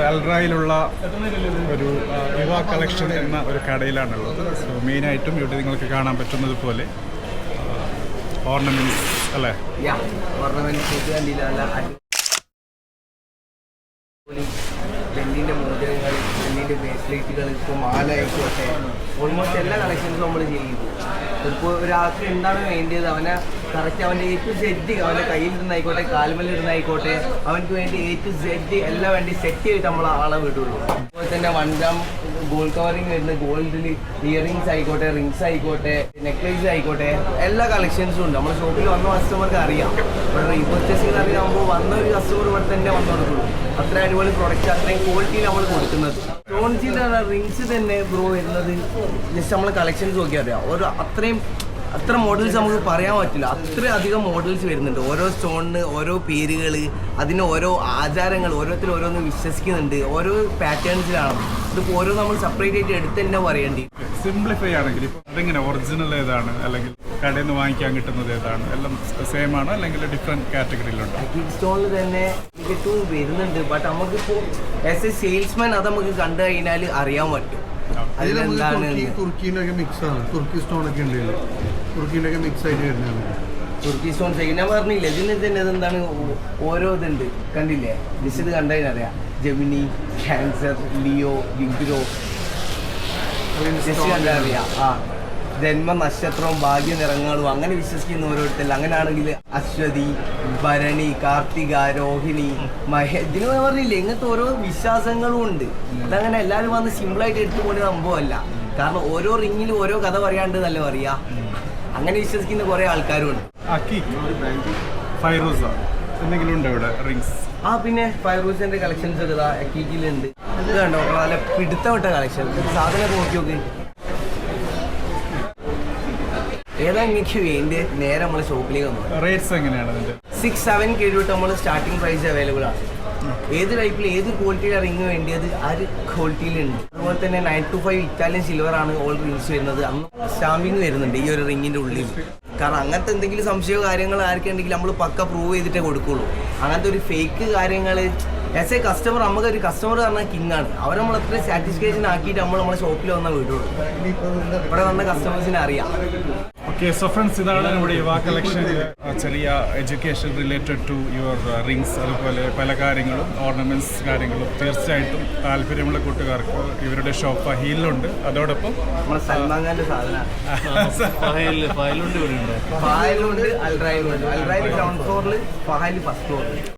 അൽറായിലുള്ള ഒരു യുവ കളക്ഷൻ എന്ന ഒരു കടയിലാണുള്ളത്. സോ മെയിനായിട്ടും ഇവിടെ നിങ്ങൾക്ക് കാണാൻ പറ്റുന്നത് പോലെ ഓർണമെന്റ്സ് അല്ലേ, പെണ്ണിൻ്റെ മോതിരങ്ങൾ, പെണ്ണിൻ്റെ ബ്രേസ്ലെറ്റുകൾ, ഇപ്പോൾ മാല ആയിക്കോട്ടെ, ഓൾമോസ്റ്റ് എല്ലാ കളക്ഷൻസും നമ്മൾ ചെയ്തു. ഇപ്പോൾ ഒരാൾക്ക് എന്താണ് വേണ്ടത് അവനെ കറക്റ്റ് അവൻ്റെ A to Z, അവൻ്റെ കയ്യിലിരുന്നായിക്കോട്ടെ കാൽമേലിരുന്നായിക്കോട്ടെ, അവനക്ക് വേണ്ടി A to Z എല്ലാം വേണ്ടി സെറ്റ് ചെയ്തിട്ട് നമ്മൾ ആളെ വിടുള്ളൂ. അതുപോലെ തന്നെ 1 gram ഗോൾഡ് കവറിങ് വരുന്ന ഗോൾഡിൽ ഇയറിങ്സ് ആയിക്കോട്ടെ, റിങ്സ് ആയിക്കോട്ടെ, നെക്ലേസ് ആയിക്കോട്ടെ, എല്ലാ കളക്ഷൻസും ഉണ്ട്. നമ്മുടെ ഷോപ്പിൽ വന്ന കസ്റ്റമർക്ക് അറിയാം. ഇവിടെ റീപർച്ചേസിംഗ് അറിയാകുമ്പോൾ വന്ന ഒരു കസ്റ്റമർ ഇവിടെ തന്നെ വന്നു കൊടുക്കുള്ളൂ. അത്ര അടിപൊളി പ്രൊഡക്റ്റ്, അത്രയും ക്വാളിറ്റിയിൽ നമ്മൾ കൊടുക്കുന്നത്. സ്റ്റോൺസിൻ്റെ റിങ്സ് തന്നെ ബ്രോ വരുന്നത് ജസ്റ്റ് നമ്മൾ കളക്ഷൻസ് നോക്കിയാൽ അറിയാം. അത്ര മോഡൽസ് നമുക്ക് പറയാൻ പറ്റില്ല, അത്രയധികം മോഡൽസ് വരുന്നുണ്ട്. ഓരോ സ്റ്റോണിന് ഓരോ പേരുകൾ, അതിന് ഓരോ ആചാരങ്ങൾ, ഓരോരുത്തർ ഓരോന്ന് വിശ്വസിക്കുന്നുണ്ട്, ഓരോ പാറ്റേൺസിലാണ്. ഇതിപ്പോൾ ഓരോ നമ്മൾ സെപ്പറേറ്റ് ആയിട്ട് എടുത്ത് തന്നെ പറയേണ്ടി. സിംപ്ലിഫൈ ആണെങ്കിൽ ഇപ്പോൾ അതെങ്ങനെ ഒറിജിനൽ ഏതാണ്, അല്ലെങ്കിൽ കടയിൽ നിന്ന് വാങ്ങിക്കാൻ കിട്ടുന്നത് ഏതാണ്, എല്ലാം സെയിം ആണോ അല്ലെങ്കിൽ ഡിഫറെൻറ്റ് കാറ്റഗറിയിലുണ്ടോ? സ്റ്റോണിൽ തന്നെ ഏറ്റവും വരുന്നുണ്ട്. ബട്ട് നമുക്കിപ്പോൾ ആസ് എ സെയിൽസ്മാൻ അത് നമുക്ക് കണ്ടു കഴിഞ്ഞാൽ അറിയാൻ പറ്റും. തുർക്കിൻ്റെ ഒക്കെ മിക്സ് ആണ്, തുർക്കി സ്റ്റോണൊക്കെ ഉണ്ടല്ലോ, തുർക്കിൻ്റെ ഒക്കെ മിക്സ് ആയിട്ട് വരുന്നതാണ്. തുർക്കി സ്റ്റോൺ ഞാൻ പറഞ്ഞില്ലേ, ഇതിന് തന്നെ ഇതെന്താണ് ഓരോ ഇതുണ്ട്, കണ്ടില്ലേ? ജസ്റ്റ് ഇത് കണ്ടതിനറിയാം. ജെമിനി, ക്യാൻസർ, ലിയോ, വിഗ്രോ, ജസ്റ്റ് കണ്ടറിയാം. ജന്മ നക്ഷത്രവും ഭാഗ്യ നിറങ്ങളും അങ്ങനെ വിശ്വസിക്കുന്ന ഓരോരുത്തരും. അങ്ങനെയാണെങ്കിൽ അശ്വതി, ഭരണി, കാർത്തിക, രോഹിണി, ഇതിന് പറഞ്ഞില്ലേ, ഇങ്ങനത്തെ ഓരോ വിശ്വാസങ്ങളും ഉണ്ട്. ഇതങ്ങനെ എല്ലാവരും വന്ന് സിമ്പിളായിട്ട് എടുത്തു പോകുന്ന സംഭവമല്ല. കാരണം ഓരോ റിങ്ങിലും ഓരോ കഥ പറയാണ്ട് നല്ല പറയാ. അങ്ങനെ വിശ്വസിക്കുന്ന കുറേ ആൾക്കാരും ഉണ്ട്. എന്തെങ്കിലും ഉണ്ടോ ഇവിടെ റിങ്സ്? പിന്നെ ഫൈറൂസിന്റെ കളക്ഷൻസ് ഒക്കെ ഇതാ അക്കീക്കിലുണ്ട്. ഇത് കണ്ടോ, നല്ല പിടുത്തമിട്ട കളക്ഷൻ. സാധനം നോക്കി നോക്ക്. ഏതാ എനിക്ക് വേണ്ടി നേരെ നമ്മൾ ഷോപ്പിലേക്ക് വന്നു. റേറ്റ്സ് എങ്ങനെയാണ്? 6-7 K തൊട്ട് നമ്മൾ സ്റ്റാർട്ടിംഗ് പ്രൈസ് അവൈലബിൾ ആണ്. ഏത് ടൈപ്പിൽ ഏത് ക്വാളിറ്റിയിലാണ് റിങ് വേണ്ടിയത് ആ ഒരു ക്വാളിറ്റിയിലുണ്ട്. അതുപോലെ തന്നെ 9 to 5 ഇറ്റാലിയൻ സിൽവർ ആണ് ഓൾ റിങ്സ് വരുന്നത്. അന്ന് സ്റ്റാമ്പിങ് വരുന്നുണ്ട് ഈ ഒരു റിങ്ങിൻ്റെ ഉള്ളിൽ. കാരണം അങ്ങനത്തെ എന്തെങ്കിലും സംശയമോ കാര്യങ്ങൾ ആർക്കുണ്ടെങ്കിൽ നമ്മൾ പക്ക പ്രൂവ് ചെയ്തിട്ടേ കൊടുക്കുള്ളൂ. അങ്ങനത്തെ ഒരു ഫേക്ക് കാര്യങ്ങൾ ആസ് എ കസ്റ്റമർ, നമുക്കൊരു കസ്റ്റമർ പറഞ്ഞാൽ കിങ് ആണ്. അവർ നമ്മൾ അത്ര സാറ്റിസ്ഫാക്ഷൻ ആക്കിയിട്ട് നമ്മളെ ഷോപ്പിൽ വന്നാൽ വിടുള്ളൂ. ഇവിടെ വന്ന കസ്റ്റമേഴ്സിനെ അറിയാം. ഓക്കെ, സോ ഫ്രണ്ട്സ്, ഇതാണ് നമ്മുടെ യുവ കളക്ഷനിൽ ചെറിയ education related to your rings, അതുപോലെ പല കാര്യങ്ങളും, ഓർണമെന്റ്സ് കാര്യങ്ങളും. തീർച്ചയായിട്ടും താല്പര്യമുള്ള കൂട്ടുകാർക്ക് ഇവരുടെ ഷോപ്പ് ഫഹീലുണ്ട്. അതോടൊപ്പം നമ്മുടെ സൽമാൻ ഖാന്റെ സാധനമാണ് ഫഹലുണ്ട്, അൽറായിലുണ്ട്. അൽറായിൽ ഗ്രൗണ്ട് ഫ്ലോറിൽ, ഫഹൽ ഫസ്റ്റ് ഫ്ലോറിൽ.